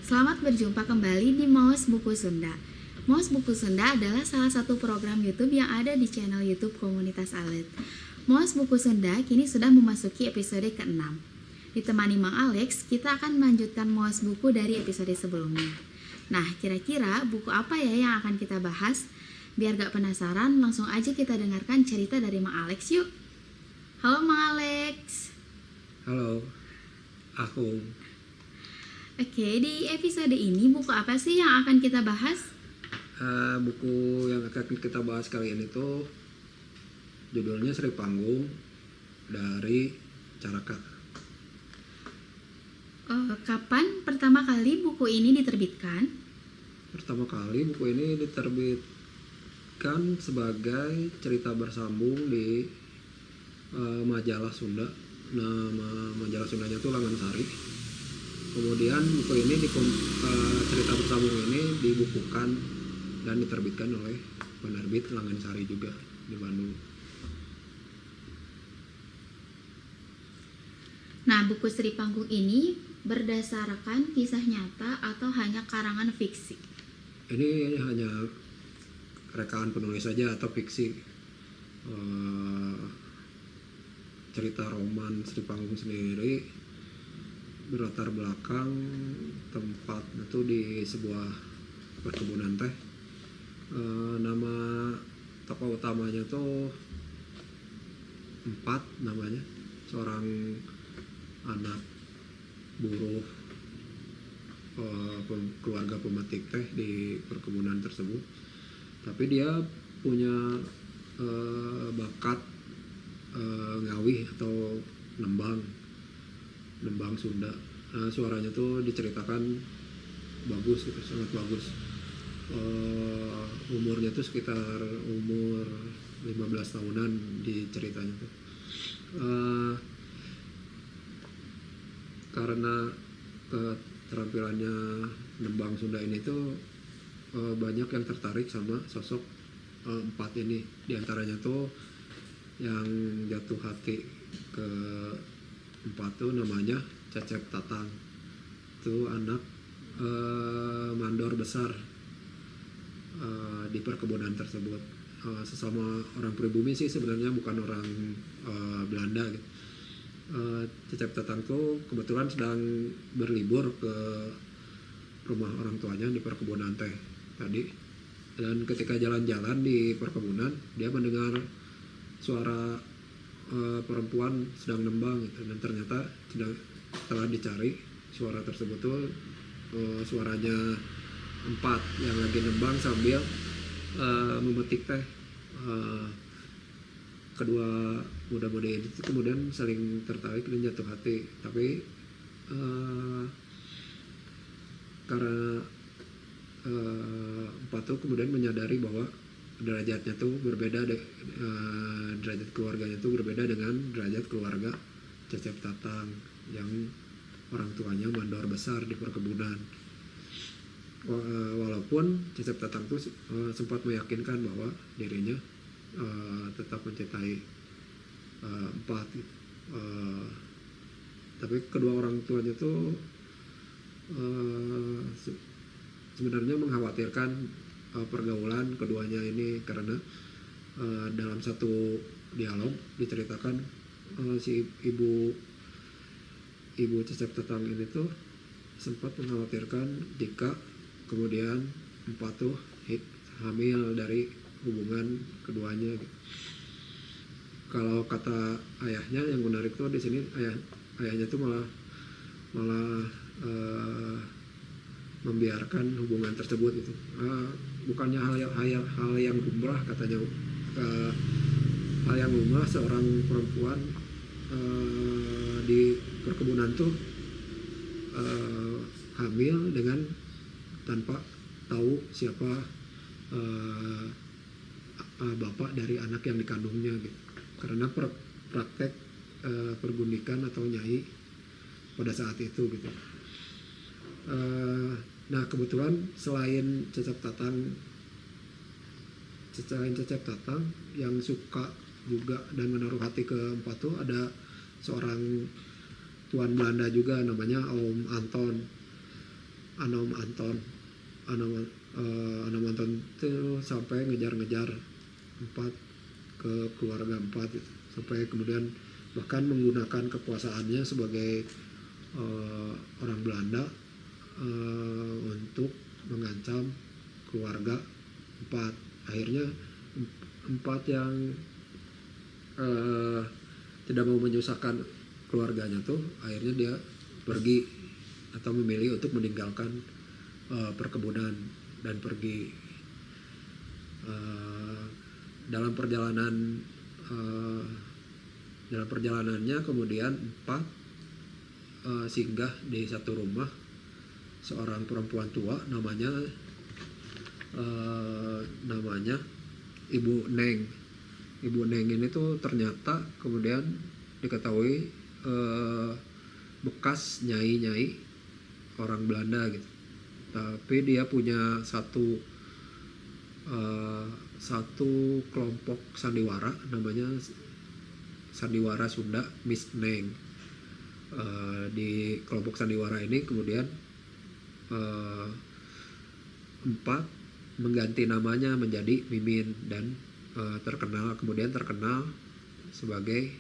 Selamat berjumpa kembali di Maos Buku Sunda. Maos Buku Sunda adalah salah satu program YouTube yang ada di channel YouTube Komunitas Alit. Maos Buku Sunda kini sudah memasuki episode ke-6. Ditemani Mang Alex, kita akan melanjutkan Maos Buku dari episode sebelumnya. Nah, kira-kira buku apa ya yang akan kita bahas? Biar gak penasaran, langsung aja kita dengarkan cerita dari Mang Alex yuk. Halo Mang Alex. Halo, aku. Oke, di episode ini buku apa sih yang akan kita bahas? Buku yang akan kita bahas kali ini tuh judulnya Sri Panggung dari Caraka. Kapan pertama kali buku ini diterbitkan? Pertama kali buku ini diterbitkan sebagai cerita bersambung di majalah Sunda. Nama majalah Sundanya tuh Langan Sari. Kemudian buku ini cerita bersambung ini dibukukan dan diterbitkan oleh penerbit Langan Sari juga di Bandung. Nah, buku Sri Panggung ini berdasarkan kisah nyata atau hanya karangan fiksi? Ini hanya rekaan penulis saja atau fiksi. Cerita roman Sri Panggung sendiri berlatar belakang tempat itu di sebuah perkebunan teh. Nama tokoh utamanya tuh Empat namanya, seorang anak buruh keluarga pemetik teh di perkebunan tersebut. Tapi dia punya bakat ngawih atau nembang Sunda. Suaranya tuh diceritakan bagus gitu, sangat bagus. Umurnya tuh sekitar umur 15 tahunan di ceritanya tuh. Karena keterampilannya nembang Sunda ini tuh banyak yang tertarik sama sosok Empat ini. Di antaranya tuh yang jatuh hati ke Empat tuh namanya Cecep Tatang. Itu anak mandor besar di perkebunan tersebut. Sesama orang pribumi sih sebenarnya, bukan orang Belanda gitu. Cecep Tatang tuh kebetulan sedang berlibur ke rumah orang tuanya di perkebunan teh tadi, dan ketika jalan-jalan di perkebunan dia mendengar suara perempuan sedang nembang gitu. Dan ternyata setelah dicari suara tersebut tuh suaranya Empat yang lagi nembang sambil memetik teh. Kedua muda-mudi itu kemudian saling tertarik dan jatuh hati. Tapi karena Empat tuh kemudian menyadari bahwa derajatnya tuh berbeda, derajat keluarganya tuh berbeda dengan derajat keluarga Cecep Tatang yang orang tuanya mandor besar di perkebunan. Walaupun Cecep Tatang tuh sempat meyakinkan bahwa dirinya tetap mencintai Empat, tapi kedua orang tuanya tuh sebenarnya mengkhawatirkan pergaulan keduanya ini, karena dalam satu dialog diceritakan si ibu Cecep Tatang ini tuh sempat mengkhawatirkan jika kemudian Empat tuh hamil dari hubungan keduanya gitu. Kalau kata ayahnya yang menarik tuh di sini, ayahnya tuh malah membiarkan hubungan tersebut itu. Bukannya hal yang lumrah katanya. Hal yang lumrah seorang perempuan di perkebunan tuh hamil dengan tanpa tahu siapa bapak dari anak yang dikandungnya gitu. Karena praktek pergundikan atau nyai pada saat itu gitu. Nah kebetulan selain Cecep Tatang yang suka juga dan menaruh hati ke Empat tuh ada seorang tuan Belanda juga namanya Om Anton. Anom Anton. Anom Anton itu sampai ngejar-ngejar empat ke keluarga empat gitu. Sampai kemudian bahkan menggunakan kekuasaannya sebagai orang Belanda untuk mengancam keluarga empat. Akhirnya empat yang tidak mau menyusahkan keluarganya tuh akhirnya dia pergi atau memilih untuk meninggalkan perkebunan dan pergi. Dalam perjalanannya kemudian empat singgah di satu rumah seorang perempuan tua namanya Ibu Neng. Ibu Neng ini tuh ternyata kemudian diketahui bekas nyai-nyai orang Belanda gitu. Tapi dia punya satu kelompok sandiwara namanya Sandiwara Sunda Miss Neng. Di kelompok sandiwara ini kemudian empat mengganti namanya menjadi Mimin dan kemudian terkenal sebagai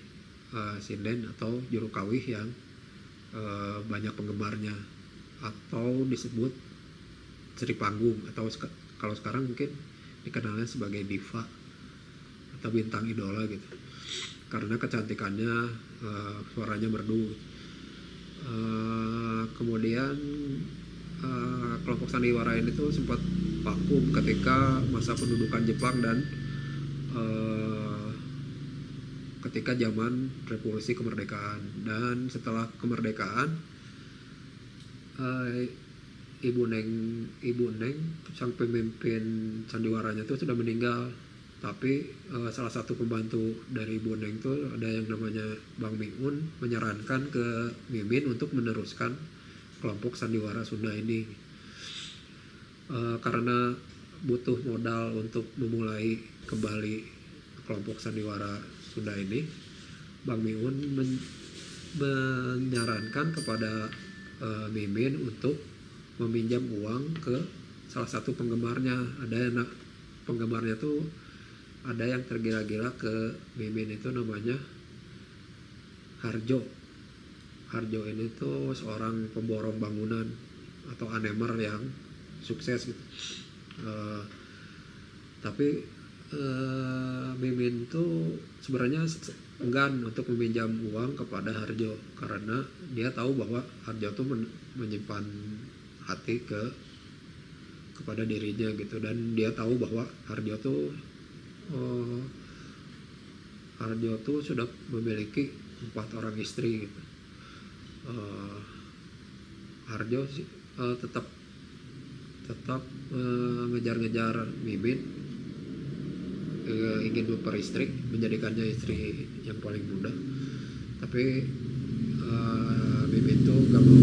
sinden atau juru kawih yang banyak penggemarnya, atau disebut Sri Panggung, atau kalau sekarang mungkin dikenalnya sebagai diva atau bintang idola gitu, karena kecantikannya, suaranya merdu. Kemudian kelompok sandiwara ini tuh sempat vakum ketika masa pendudukan Jepang dan ketika zaman revolusi kemerdekaan. Dan setelah kemerdekaan, Ibu Neng sang pemimpin sandiwaranya itu sudah meninggal. Tapi salah satu pembantu dari Ibu Neng itu ada yang namanya Bang Miun menyarankan ke Mimin untuk meneruskan kelompok sandiwara Sunda ini. Karena butuh modal untuk memulai kembali kelompok sandiwara Sunda ini, Bang Miun menyarankan kepada Mimin untuk meminjam uang ke salah satu penggemarnya. Penggemarnya tuh ada yang tergila-gila ke Mimin, itu namanya Harjo. Harjo ini tuh seorang pemborong bangunan atau anemer yang sukses gitu. Tapi Mimin tuh sebenarnya enggan untuk meminjam uang kepada Harjo karena dia tahu bahwa Harjo tuh menyimpan hati kepada dirinya gitu, dan dia tahu bahwa Harjo tuh sudah memiliki 4 orang istri gitu. Harjo tetap ngejar-ngejar Mimin, ingin memperistri, menjadikannya istri yang paling muda. Tapi Mimin tuh gak mau.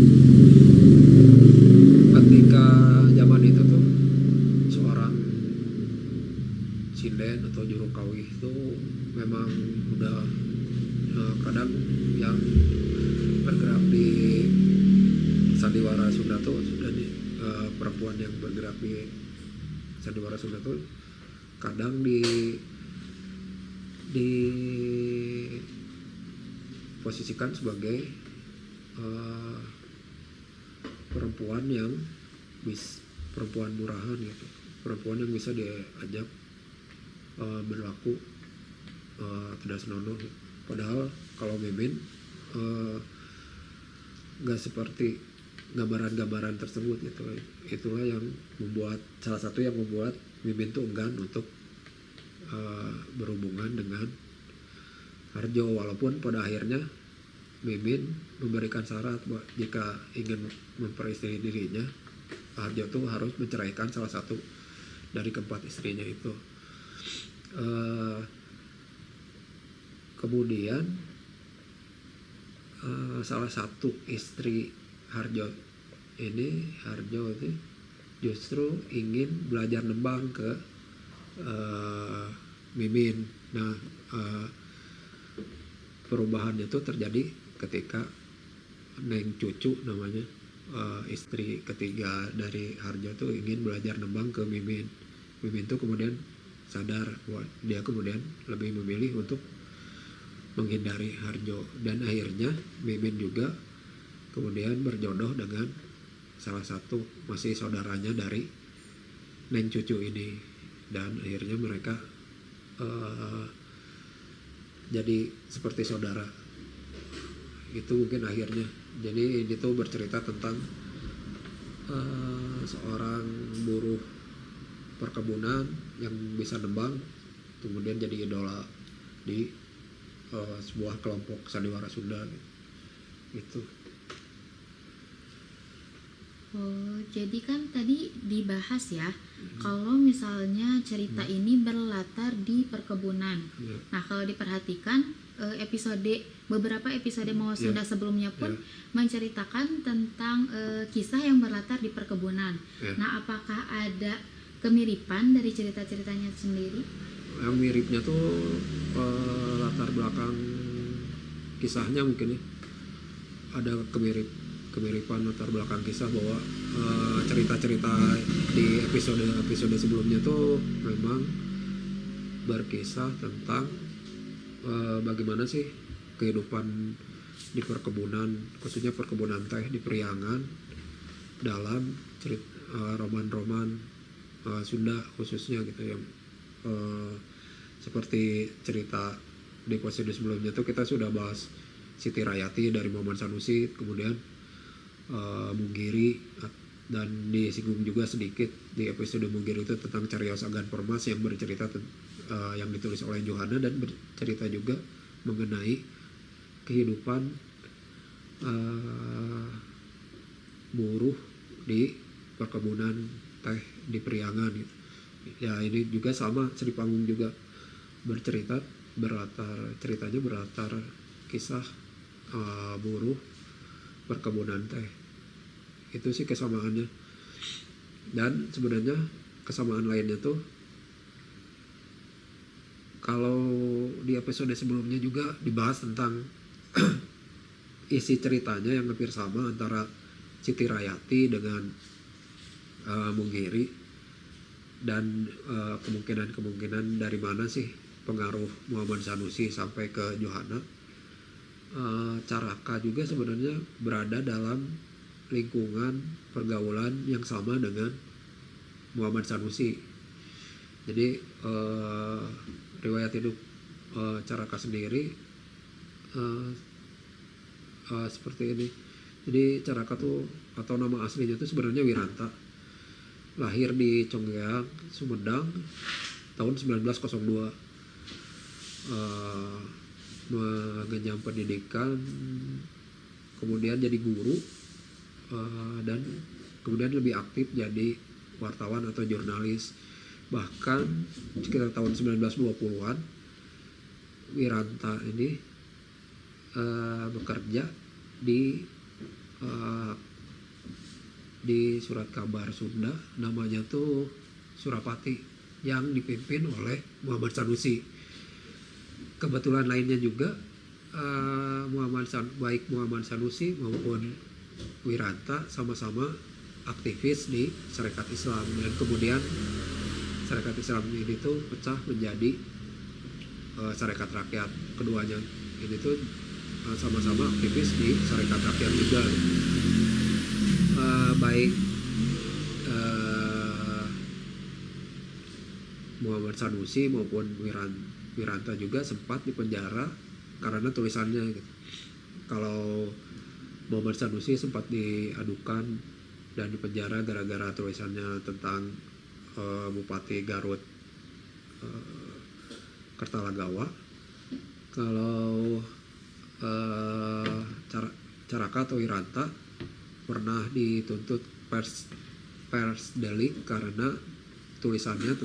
Ketika zaman itu tuh seorang sinden atau juru kawih itu memang udah kadang yang bergerak di sandiwara Sunda tuh sudah perempuan yang bergerak di sandiwara Sunda tuh kadang diposisikan sebagai perempuan murahan gitu, perempuan yang bisa diajak berlaku tidak senonoh. Padahal kalau Mimin gak seperti gambaran-gambaran tersebut gitu. Itulah yang salah satu yang membuat Mimin tuh enggan untuk berhubungan dengan Harjo, walaupun pada akhirnya Mimin memberikan syarat bahwa jika ingin memperistri dirinya, Harjo tuh harus menceraikan salah satu dari keempat istrinya itu. Kemudian salah satu istri Harjo itu justru ingin belajar nembang ke Mimin. Nah, perubahannya itu terjadi ketika Neng Cucu namanya istri ketiga dari Harjo tuh ingin belajar nembang ke Mimin. Mimin tuh kemudian sadar bahwa dia kemudian lebih memilih untuk menghindari Harjo, dan akhirnya Mimin juga kemudian berjodoh dengan salah satu masih saudaranya dari Neng Cucu ini, dan akhirnya mereka jadi seperti saudara. Itu mungkin akhirnya. Jadi ini tuh bercerita tentang seorang buruh perkebunan yang bisa nembang kemudian jadi idola di sebuah kelompok sandiwara Sunda gitu. Oh, jadi kan tadi dibahas ya, kalau misalnya cerita ini berlatar di perkebunan. Nah, kalau diperhatikan beberapa episode Mawas Sunda sebelumnya pun menceritakan tentang kisah yang berlatar di perkebunan. Nah, apakah ada kemiripan dari cerita-ceritanya sendiri? Yang miripnya tuh latar belakang kisahnya mungkin ya, ada kemiripan latar belakang kisah, bahwa cerita-cerita di episode sebelumnya tuh memang berkisah tentang bagaimana sih kehidupan di perkebunan, khususnya perkebunan teh di Priangan dalam roman-roman Sunda khususnya gitu ya. Seperti cerita di episode sebelumnya tuh kita sudah bahas Siti Rayati dari Muhammad Sanusi, kemudian Munggiri, dan disinggung juga sedikit di episode Munggiri itu tentang Cariyos Agan Permas yang bercerita yang ditulis oleh Johana, dan bercerita juga mengenai kehidupan buruh di perkebunan teh di Priangan gitu. Ya ini juga sama, Sri Panggung juga ceritanya berlatar kisah buruh perkebunan teh. Itu sih kesamaannya. Dan sebenarnya kesamaan lainnya tuh, kalau di episode sebelumnya juga dibahas tentang isi ceritanya yang hampir sama antara Siti Rayati dengan Munggiri, dan kemungkinan dari mana sih pengaruh Muhammad Sanusi sampai ke Johana. Caraka juga sebenarnya berada dalam lingkungan pergaulan yang sama dengan Muhammad Sanusi. Jadi riwayat hidup Caraka sendiri seperti ini. Jadi Caraka tuh, atau nama aslinya tuh sebenarnya Wiranta, lahir di Conggeang, Sumedang tahun 1902. Mengenyam pendidikan, kemudian jadi guru, dan kemudian lebih aktif jadi wartawan atau jurnalis. Bahkan sekitar tahun 1920-an Wiranta ini bekerja di surat kabar Sunda, namanya tuh Surapati, yang dipimpin oleh Muhammad Sanusi. Kebetulan lainnya juga baik Muhammad Sanusi maupun Wiranta sama-sama aktivis di Sarekat Islam, dan kemudian Sarekat Islam ini tuh pecah menjadi Sarekat Rakyat. Keduanya ini tuh sama-sama aktivis di Sarekat Rakyat juga. Baik Muhammad Sanusi maupun Wiranta juga sempat dipenjara karena tulisannya gitu. Kalau Muhammad Sanusi sempat diadukan dan dipenjara gara-gara tulisannya tentang Bupati Garut Kertalagawa. Kalau Caraka atau Wiranta pernah dituntut pers delik karena tulisannya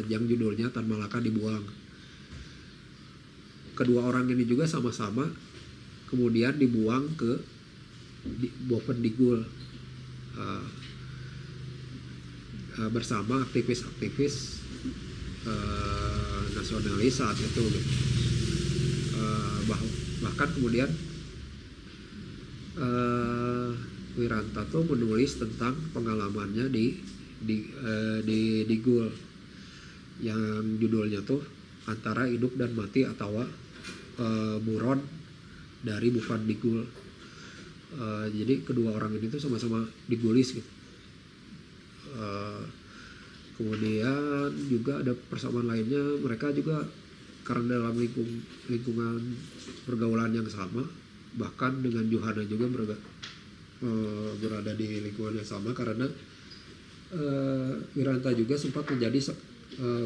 yang judulnya Tan Malaka dibuang. Kedua orang ini juga sama-sama kemudian dibuang ke Bovendigul bersama aktivis-aktivis nasionalis saat itu. Bahkan kemudian Wiranta tuh menulis tentang pengalamannya di Gul yang judulnya tuh Antara Hidup dan Mati atau Buron dari Bufan Digul. Jadi kedua orang ini tuh sama-sama digulis gitu. Kemudian juga ada persamaan lainnya, mereka juga karena dalam lingkungan pergaulan yang sama, bahkan dengan Johanna juga berada di lingkungan yang sama karena Wiranta juga sempat menjadi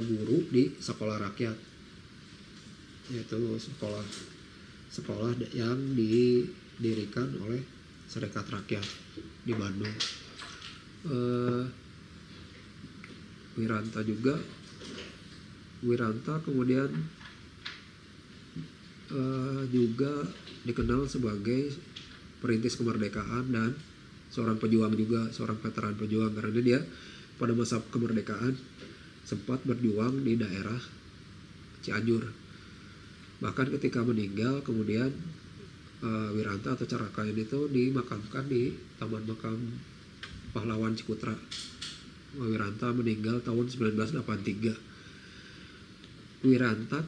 guru di sekolah rakyat, yaitu sekolah yang didirikan oleh Serikat Rakyat di Bandung. Wiranta kemudian juga dikenal sebagai perintis kemerdekaan dan seorang pejuang juga, seorang veteran pejuang, karena dia pada masa kemerdekaan sempat berjuang di daerah Cianjur. Bahkan ketika meninggal kemudian Wiranta atau Caraka ini itu dimakamkan di Taman Makam Pahlawan Cikutra. Wiranta meninggal tahun 1983. Wiranta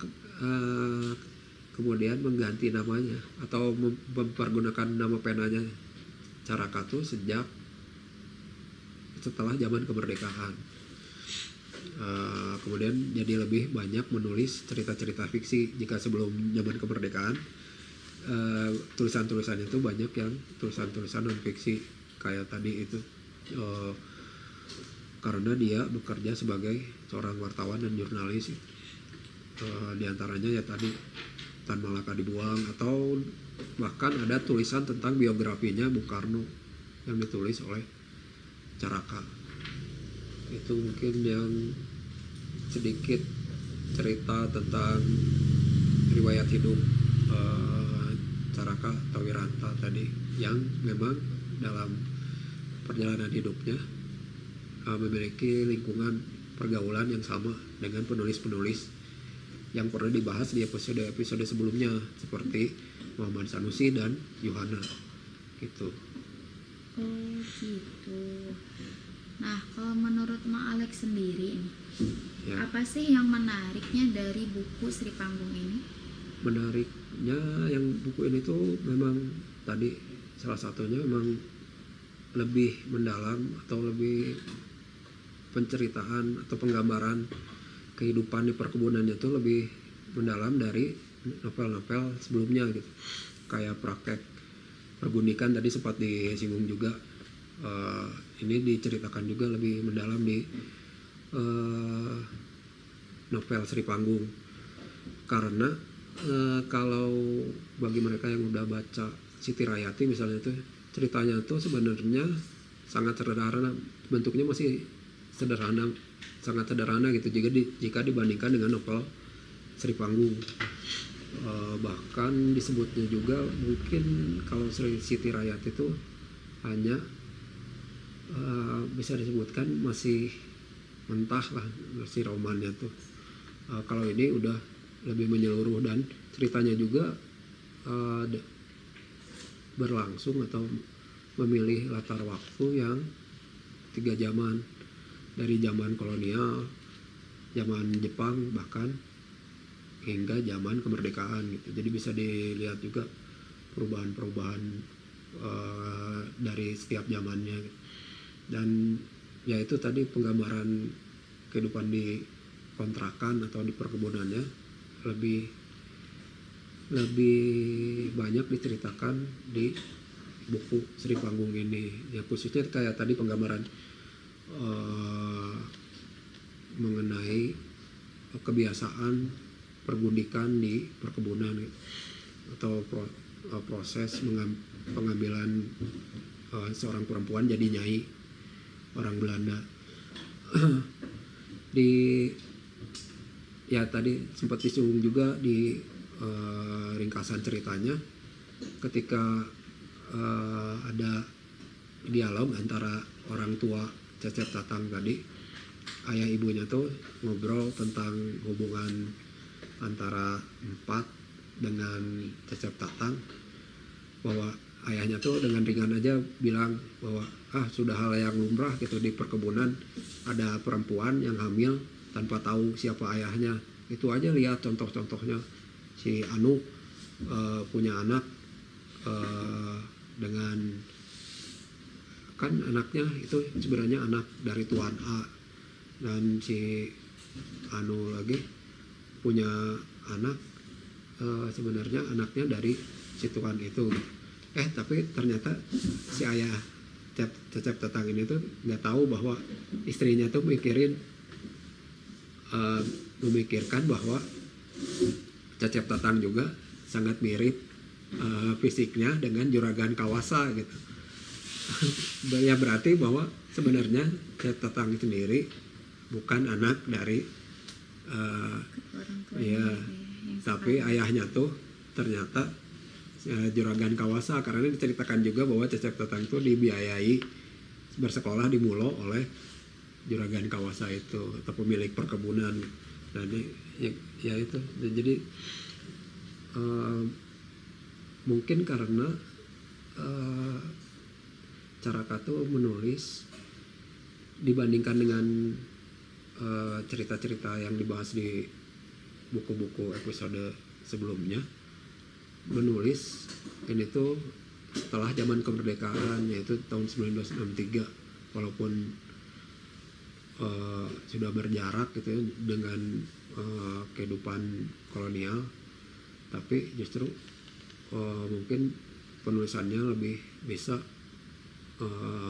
kemudian mengganti namanya atau mempergunakan nama penanya Caraka tuh sejak setelah zaman kemerdekaan. Kemudian jadi lebih banyak menulis cerita-cerita fiksi. Jika sebelum zaman kemerdekaan tulisan-tulisan itu banyak yang tulisan-tulisan non fiksi kayak tadi itu, karena dia bekerja sebagai seorang wartawan dan jurnalis. Di antaranya ya tadi Tan Malaka Dibuang, atau bahkan ada tulisan tentang biografinya Bung Karno yang ditulis oleh Caraka. Itu mungkin yang sedikit cerita tentang riwayat hidup Caraka atau Wiranta tadi, yang memang dalam perjalanan hidupnya memiliki lingkungan pergaulan yang sama dengan penulis-penulis yang pernah dibahas di episode sebelumnya seperti Muhammad Sanusi dan Yohana gitu. Oh gitu. Nah, kalau menurut Ma Alex sendiri nih, ya, apa sih yang menariknya dari buku Sri Panggung ini? Menariknya yang buku ini tuh memang tadi salah satunya memang lebih mendalam atau lebih penceritaan atau penggambaran kehidupan di perkebunannya tuh lebih mendalam dari novel-novel sebelumnya gitu. Kayak Praktek Pergundikan tadi sempat disinggung juga. Ini diceritakan juga lebih mendalam di novel Sri Panggung. Karena kalau bagi mereka yang udah baca Siti Rayati misalnya itu, ceritanya tuh sebenarnya sangat sederhana, bentuknya masih sederhana, sangat sederhana gitu jika dibandingkan dengan novel Sri Panggung. Bahkan disebutnya juga mungkin kalau Siti Rayati itu hanya bisa disebutkan masih mentah lah, masih romannya tuh. Kalau ini udah lebih menyeluruh dan ceritanya juga berlangsung atau memilih latar waktu yang 3 zaman, dari zaman kolonial, zaman Jepang, bahkan hingga zaman kemerdekaan gitu. Jadi bisa dilihat juga perubahan-perubahan dari setiap zamannya gitu. Dan ya itu tadi penggambaran kehidupan di kontrakan atau di perkebunannya lebih banyak diceritakan di buku Sri Panggung ini. Ya khususnya kayak tadi penggambaran mengenai kebiasaan pergundikan di perkebunan gitu, atau proses pengambilan seorang perempuan jadi nyai orang Belanda. Ya tadi sempat disinggung juga di ringkasan ceritanya ketika ada dialog antara orang tua Cecep Tatang tadi, ayah ibunya tuh ngobrol tentang hubungan antara Empat dengan Cecep Tatang, bahwa ayahnya tuh dengan ringan aja bilang bahwa sudah hal yang lumrah gitu di perkebunan ada perempuan yang hamil tanpa tahu siapa ayahnya. Itu aja lihat contoh-contohnya si Anu punya anak dengan kan anaknya itu sebenarnya anak dari Tuan A, dan si Anu lagi punya anak sebenarnya anaknya dari si Tuan itu. Tapi ternyata si ayah Cecep Tetang ini tuh nggak tahu bahwa istrinya tuh memikirkan bahwa Cecep Tetang juga sangat mirip fisiknya dengan Juragan Kawasa gitu. Ya berarti bahwa sebenarnya Cecep Tetang sendiri bukan anak dari tapi ayahnya tuh ternyata Juragan Kawasa, karena diceritakan juga bahwa Cecep Tetang itu dibiayai bersekolah di Mulo oleh Juragan Kawasa itu atau pemilik perkebunan. Nah ya itu jadi mungkin karena cara Kato menulis dibandingkan dengan cerita-cerita yang dibahas di buku-buku episode sebelumnya, menulis ini tuh setelah zaman kemerdekaan, yaitu tahun 1963, walaupun sudah berjarak gitu ya dengan kehidupan kolonial, tapi justru mungkin penulisannya lebih bisa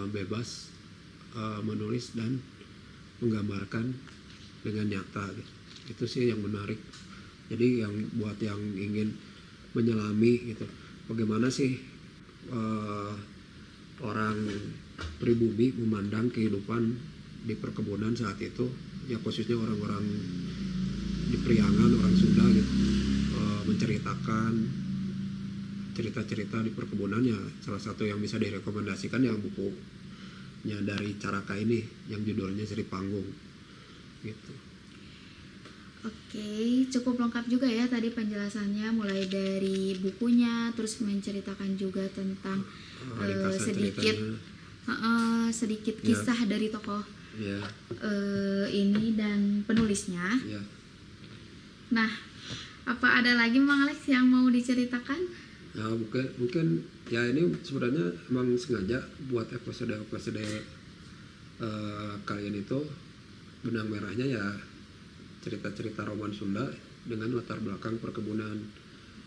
bebas menulis dan menggambarkan dengan nyata gitu. Itu sih yang menarik. Jadi yang buat yang ingin menyelami gitu, bagaimana sih orang pribumi memandang kehidupan di perkebunan saat itu, ya khususnya orang-orang di Priangan, orang Sunda gitu, menceritakan cerita-cerita di perkebunan. Ya salah satu yang bisa direkomendasikan yang bukunya dari Caraka ini yang judulnya Sri Panggung gitu. Oke, cukup lengkap juga ya tadi penjelasannya, mulai dari bukunya, terus menceritakan juga tentang sedikit kisah dari tokoh ini dan penulisnya. Nah, apa ada lagi Mang Alex yang mau diceritakan? Ya mungkin ya ini sebenarnya emang sengaja buat episode kali ini tuh benang merahnya ya cerita-cerita roman Sunda dengan latar belakang perkebunan.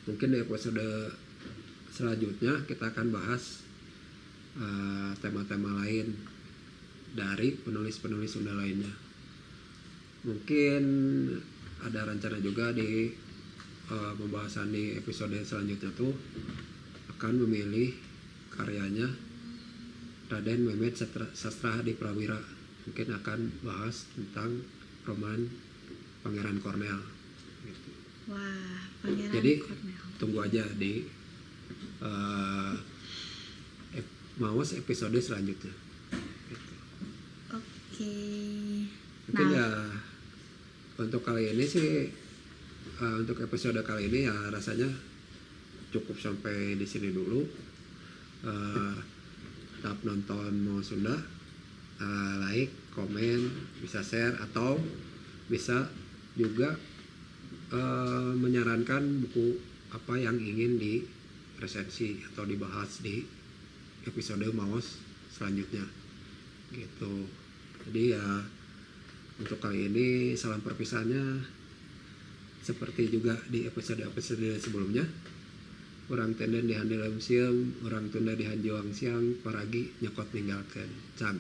Mungkin di episode selanjutnya kita akan bahas tema-tema lain dari penulis-penulis Sunda lainnya. Mungkin ada rencana juga di pembahasan di episode selanjutnya tuh akan memilih karyanya Raden Mehmet Sastra Hadi Prawira. Mungkin akan bahas tentang roman Pangeran Kornel gitu. Wah, Pangeran Jadi Kornel. tunggu aja di Mawas episode selanjutnya gitu. Oke. Mungkin ya untuk kali ini sih untuk episode kali ini ya rasanya cukup sampai di sini dulu. Tetap nonton Mawas Sunda, like, komen, bisa share atau bisa juga menyarankan buku apa yang ingin diresensi atau dibahas di episode Mawas selanjutnya gitu. Jadi ya untuk kali ini salam perpisahannya seperti juga di episode sebelumnya. Urang tenden di handeuleum sieum, urang tunda di hanjuang siang, paragi nyokot ninggalkeun can.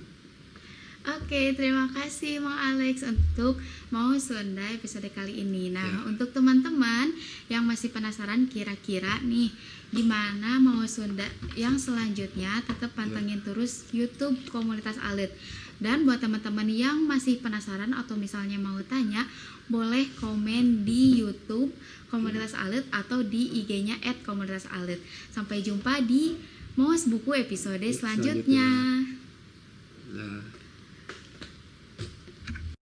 Oke, terima kasih Mang Alex untuk Mawas Sunda episode kali ini. Nah, Ya. untuk teman-teman yang masih penasaran kira-kira nih gimana Mawas Sunda yang selanjutnya, tetap pantengin terus YouTube Komunitas Alit. Dan buat teman-teman yang masih penasaran atau misalnya mau tanya, boleh komen di YouTube Komunitas Alit atau di IG-nya @komunitasalit. Sampai jumpa di Mawas Buku episode selanjutnya. Nah.